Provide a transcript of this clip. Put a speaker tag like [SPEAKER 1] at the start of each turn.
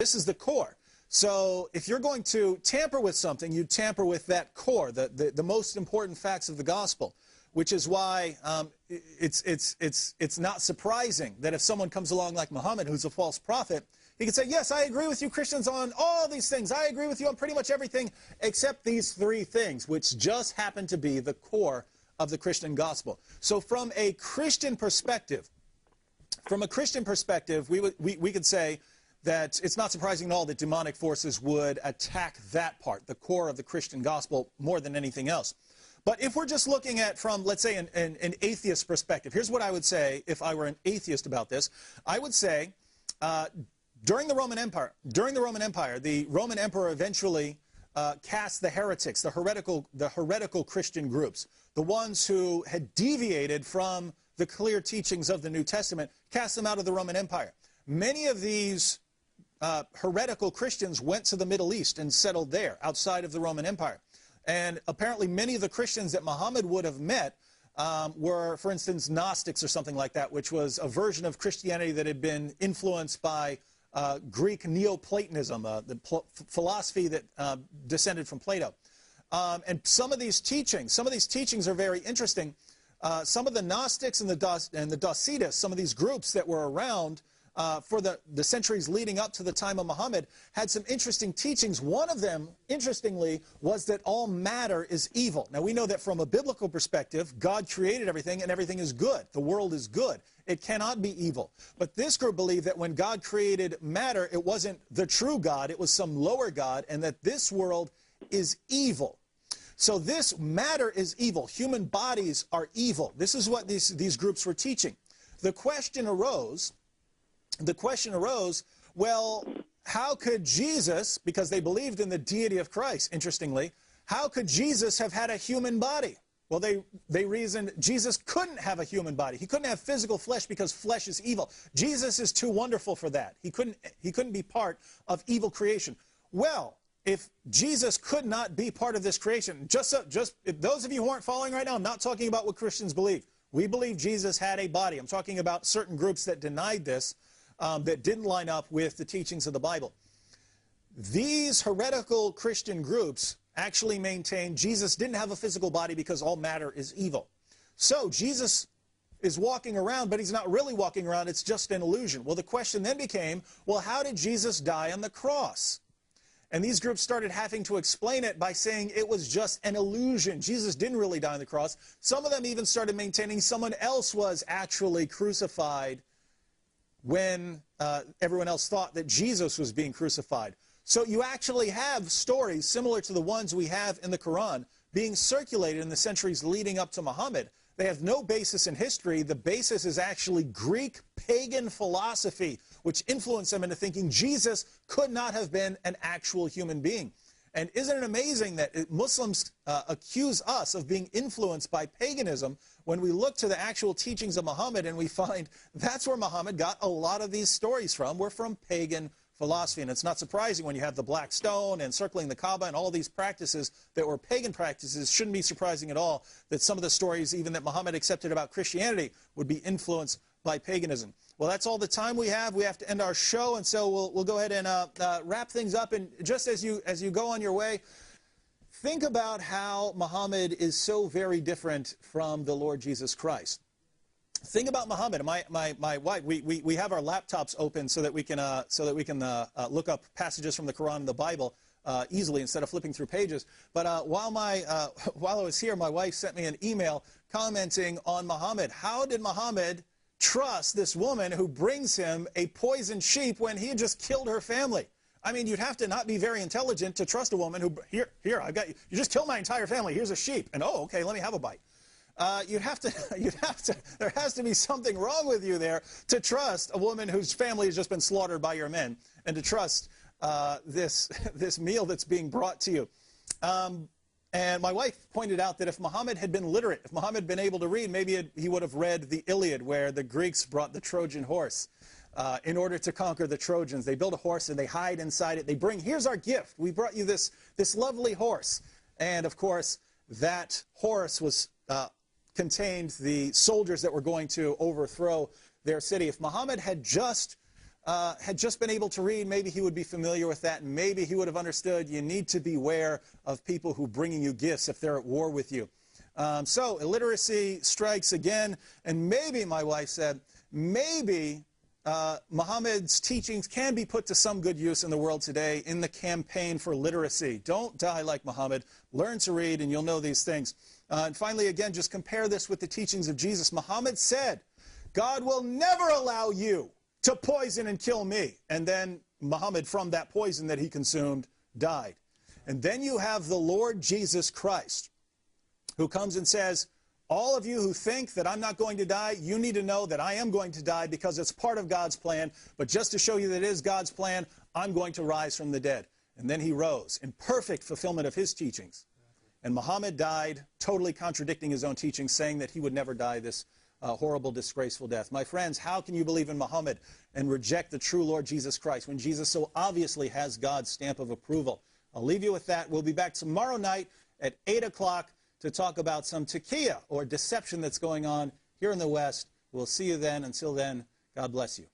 [SPEAKER 1] This is the core. So if you're going to tamper with something, you tamper with that core, the most important facts of the gospel, which is why it's not surprising that if someone comes along like Muhammad, who's a false prophet, he can say, yes, I agree with you Christians on all these things. I agree with you on pretty much everything except these three things, which just happen to be the core of the Christian gospel. So from a Christian perspective, we could say that it's not surprising at all that demonic forces would attack that part, the core of the Christian gospel, more than anything else. But if we're just looking at from, let's say, an atheist perspective, here's what I would say if I were an atheist about this. I would say during the Roman Empire, the Roman emperor eventually cast the heretics, the heretical Christian groups, the ones who had deviated from the clear teachings of the New Testament, cast them out of the Roman Empire. Many of these heretical Christians went to the Middle East and settled there, outside of the Roman Empire. And apparently many of the Christians that Muhammad would have met were, for instance, Gnostics or something like that, which was a version of Christianity that had been influenced by Greek Neoplatonism, the philosophy that descended from Plato. And some of these teachings are very interesting. Some of the Gnostics and the Docetists, some of these groups that were around for the centuries leading up to the time of Muhammad, had some interesting teachings. One of them, interestingly, was that all matter is evil. Now, we know that from a biblical perspective, God created everything and everything is good. The world is good. It cannot be evil. But this group believed that when God created matter, it wasn't the true God, it was some lower God, and that this world is evil. So this matter is evil. Human bodies are evil. This is what these groups were teaching. The question arose, well, how could Jesus, because they believed in the deity of Christ, interestingly, how could Jesus have had a human body? Well, they reasoned Jesus couldn't have a human body. He couldn't have physical flesh because flesh is evil. Jesus is too wonderful for that. He couldn't be part of evil creation. Well, if Jesus could not be part of this creation, just those of you who aren't following right now, I'm not talking about what Christians believe. We believe Jesus had a body. I'm talking about certain groups that denied this, that didn't line up with the teachings of the Bible. These heretical Christian groups actually maintain Jesus didn't have a physical body because all matter is evil. So Jesus is walking around, but he's not really walking around. It's just an illusion. Well, the question then became, well, how did Jesus die on the cross? And these groups started having to explain it by saying it was just an illusion. Jesus didn't really die on the cross. Some of them even started maintaining someone else was actually crucified when everyone else thought that Jesus was being crucified. So you actually have stories similar to the ones we have in the Quran being circulated in the centuries leading up to Muhammad. They have no basis in history. The basis is actually Greek pagan philosophy, which influenced them into thinking Jesus could not have been an actual human being. And isn't it amazing that Muslims accuse us of being influenced by paganism when we look to the actual teachings of Muhammad and we find that's where Muhammad got a lot of these stories from, were from pagan philosophy. And it's not surprising when you have the black stone and circling the Kaaba and all these practices that were pagan practices. Shouldn't be surprising at all that some of the stories even that Muhammad accepted about Christianity would be influenced by paganism. Well, that's all the time we have. We have to end our show, and so we'll go ahead and wrap things up. And just as you go on your way, think about how Muhammad is so very different from the Lord Jesus Christ. Think about Muhammad. My wife, we have our laptops open so that we can look up passages from the Quran and the Bible easily instead of flipping through pages. But while I was here, my wife sent me an email commenting on Muhammad. How did Muhammad trust this woman who brings him a poisoned sheep when he had just killed her family? I mean, you'd have to not be very intelligent to trust a woman who, here, I've got you just killed my entire family. Here's a sheep, and oh, okay, let me have a bite. There has to be something wrong with you there to trust a woman whose family has just been slaughtered by your men, and to trust this meal that's being brought to you. And my wife pointed out that if Muhammad had been literate, if Muhammad had been able to read, maybe he would have read the Iliad, where the Greeks brought the Trojan horse in order to conquer the Trojans. They build a horse and they hide inside it. They bring, here's our gift. We brought you this lovely horse. And of course, that horse was contained the soldiers that were going to overthrow their city. If Muhammad had just had just been able to read, maybe he would be familiar with that, and maybe he would have understood you need to beware of people who bringing you gifts if they're at war with you. So illiteracy strikes again, and maybe, my wife said, maybe Muhammad's teachings can be put to some good use in the world today in the campaign for literacy. Don't die like Muhammad. Learn to read, and you'll know these things. And finally, again, just compare this with the teachings of Jesus. Muhammad said, God will never allow you to poison and kill me. And then Muhammad, from that poison that he consumed, died. And then you have the Lord Jesus Christ, who comes and says, all of you who think that I'm not going to die, you need to know that I am going to die because it's part of God's plan. But just to show you that it is God's plan, I'm going to rise from the dead. And then he rose in perfect fulfillment of his teachings. And Muhammad died, totally contradicting his own teachings, saying that he would never die this horrible, disgraceful death. My friends, how can you believe in Muhammad and reject the true Lord Jesus Christ when Jesus so obviously has God's stamp of approval? I'll leave you with that. We'll be back tomorrow night at 8 o'clock to talk about some taqiyya, or deception, that's going on here in the West. We'll see you then. Until then, God bless you.